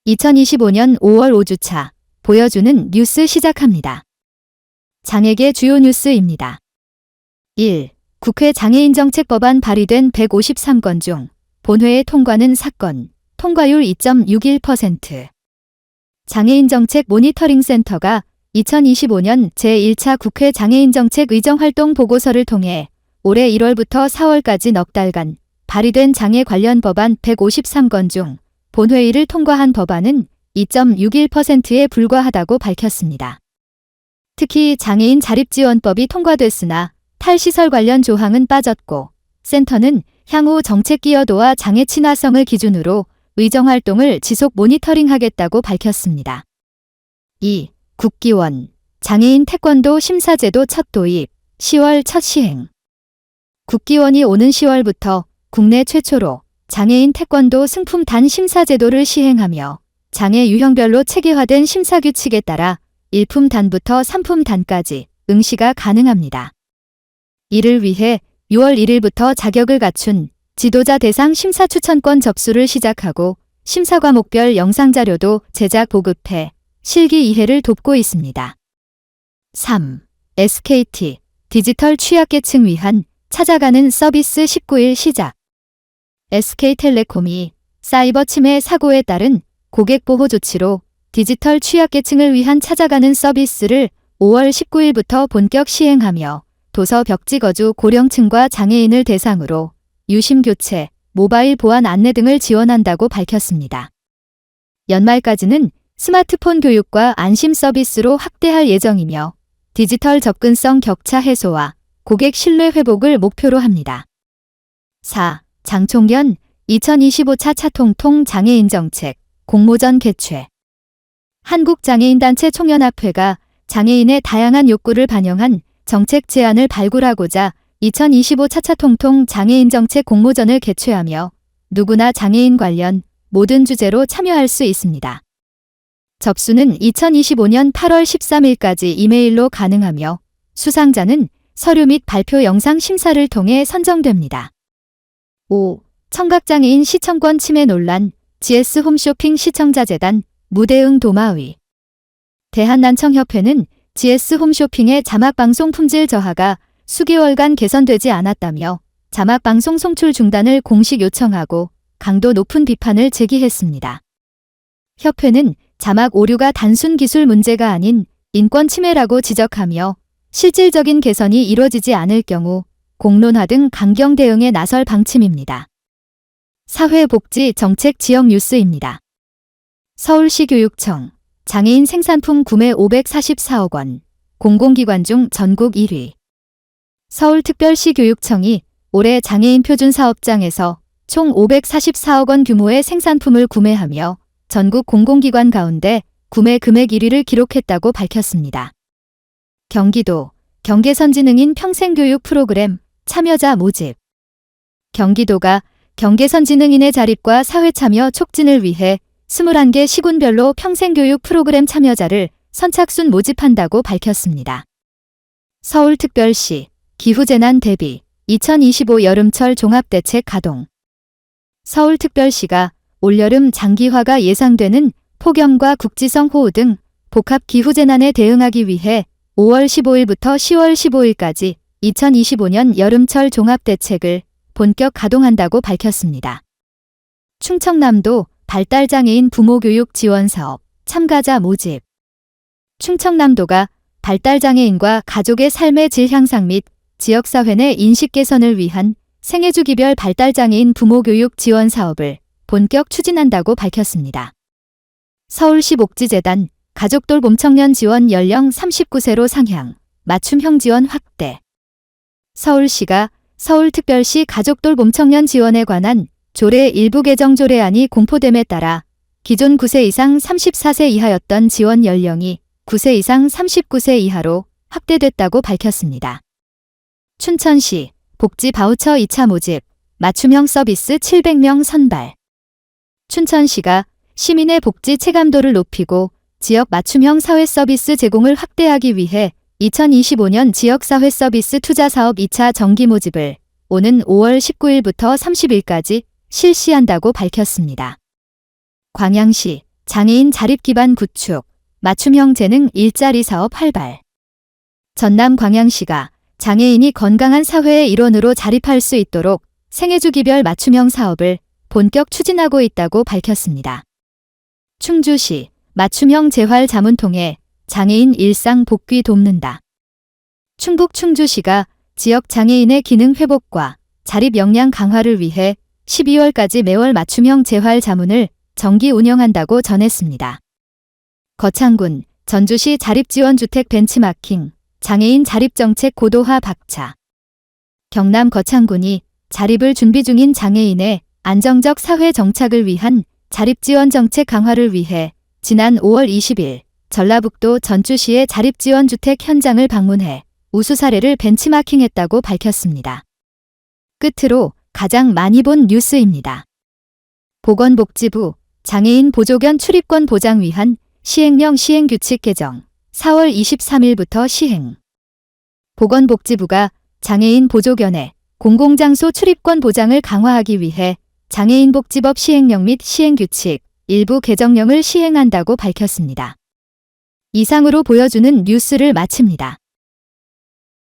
2025년 5월 5주차 보여주는 뉴스 시작합니다. 장애계 주요 뉴스입니다. 1. 국회 장애인정책 법안 발의된 153건 중 본회의 통과는 사건, 통과율 2.61%. 장애인정책 모니터링센터가 2025년 제1차 국회 장애인정책 의정활동 보고서를 통해 올해 1월부터 4월까지 넉 달간 발의된 장애 관련 법안 153건 중 본회의를 통과한 법안은 2.61%에 불과하다고 밝혔습니다. 특히 장애인 자립지원법이 통과됐으나 탈시설 관련 조항은 빠졌고 센터는 향후 정책 끼여도와 장애 친화성을 기준으로 의정활동을 지속 모니터링하겠다고 밝혔습니다. 2. 국기원, 장애인 태권도 심사제도 첫 도입, 10월 첫 시행. 국기원이 오는 10월부터 국내 최초로 장애인 태권도 승품 단 심사제도를 시행하며 장애 유형별로 체계화된 심사규칙에 따라 1품 단부터 3품 단까지 응시가 가능합니다. 이를 위해 6월 1일부터 자격을 갖춘 지도자 대상 심사 추천권 접수를 시작하고 심사 과목별 영상자료도 제작 보급해 실기 이해를 돕고 있습니다. 3. SKT 디지털 취약계층 위한 찾아가는 서비스 19일 시작. SK텔레콤이 사이버 침해 사고에 따른 고객 보호 조치로 디지털 취약계층을 위한 찾아가는 서비스를 5월 19일부터 본격 시행하며 도서 벽지 거주 고령층과 장애인을 대상으로 유심 교체, 모바일 보안 안내 등을 지원한다고 밝혔습니다. 연말까지는 스마트폰 교육과 안심 서비스로 확대할 예정이며 디지털 접근성 격차 해소와 고객 신뢰 회복을 목표로 합니다. 4. 장총련 2025차 차통통 장애인 정책 공모전 개최. 한국장애인단체 총연합회가 장애인의 다양한 욕구를 반영한 정책 제안을 발굴하고자 2025 차차통통 장애인 정책 공모전을 개최하며 누구나 장애인 관련 모든 주제로 참여할 수 있습니다. 접수는 2025년 8월 13일까지 이메일로 가능하며 수상자는 서류 및 발표 영상 심사를 통해 선정됩니다. 5. 청각장애인 시청권 침해 논란, GS 홈쇼핑 시청자재단, 무대응 도마의. 대한난청협회는 GS 홈쇼핑의 자막방송 품질 저하가 수개월간 개선되지 않았다며 자막방송 송출 중단을 공식 요청하고 강도 높은 비판을 제기했습니다. 협회는 자막 오류가 단순 기술 문제가 아닌 인권 침해라고 지적하며 실질적인 개선이 이뤄지지 않을 경우 공론화 등 강경 대응에 나설 방침입니다. 사회복지 정책 지역 뉴스입니다. 서울시 교육청, 장애인 생산품 구매 544억 원, 공공기관 중 전국 1위. 서울특별시 교육청이 올해 장애인 표준사업장에서 총 544억 원 규모의 생산품을 구매하며 전국 공공기관 가운데 구매 금액 1위를 기록했다고 밝혔습니다. 경기도, 경계선지능인 평생교육 프로그램 참여자 모집. 경기도가 경계선지능인의 자립과 사회참여 촉진을 위해 21개 시군별로 평생교육 프로그램 참여자를 선착순 모집한다고 밝혔습니다. 서울특별시 기후재난 대비 2025 여름철 종합대책 가동. 서울특별시가 올여름 장기화가 예상되는 폭염과 국지성 호우 등 복합 기후재난에 대응하기 위해 5월 15일부터 10월 15일까지 2025년 여름철 종합대책을 본격 가동한다고 밝혔습니다. 충청남도 발달장애인 부모교육 지원사업 참가자 모집. 충청남도가 발달장애인과 가족의 삶의 질 향상 및 지역사회 내 인식 개선을 위한 생애주기별 발달장애인 부모교육 지원 사업을 본격 추진한다고 밝혔습니다. 서울시 복지재단 가족돌봄 청년 지원 연령 39세로 상향, 맞춤형 지원 확대. 서울시가 서울특별시 가족돌봄 청년 지원에 관한 조례 일부 개정 조례안이 공포됨에 따라 기존 9세 이상 34세 이하였던 지원 연령이 9세 이상 39세 이하로 확대됐다고 밝혔습니다. 춘천시 복지 바우처 2차 모집, 맞춤형 서비스 700명 선발. 춘천시가 시민의 복지 체감도를 높이고 지역 맞춤형 사회 서비스 제공을 확대하기 위해 2025년 지역사회 서비스 투자사업 2차 정기 모집을 오는 5월 19일부터 30일까지 실시한다고 밝혔습니다. 광양시 장애인 자립기반 구축, 맞춤형 재능 일자리 사업 활발. 전남 광양시가 장애인이 건강한 사회의 일원으로 자립할 수 있도록 생애주기별 맞춤형 사업을 본격 추진하고 있다고 밝혔습니다. 충주시 맞춤형 재활 자문 통해 장애인 일상 복귀 돕는다. 충북 충주시가 지역 장애인의 기능 회복과 자립 역량 강화를 위해 12월까지 매월 맞춤형 재활 자문을 정기 운영한다고 전했습니다. 거창군 전주시 자립지원주택 벤치마킹, 장애인 자립정책 고도화 박차. 경남 거창군이 자립을 준비 중인 장애인의 안정적 사회 정착을 위한 자립지원 정책 강화를 위해 지난 5월 20일 전라북도 전주시의 자립지원주택 현장을 방문해 우수 사례를 벤치마킹했다고 밝혔습니다. 끝으로 가장 많이 본 뉴스입니다. 보건복지부 장애인 보조견 출입권 보장 위한 시행령 시행규칙 개정 4월 23일부터 시행. 보건복지부가 장애인 보조견의 공공장소 출입권 보장을 강화하기 위해 장애인복지법 시행령 및 시행규칙 일부 개정령을 시행한다고 밝혔습니다. 이상으로 보여주는 뉴스를 마칩니다.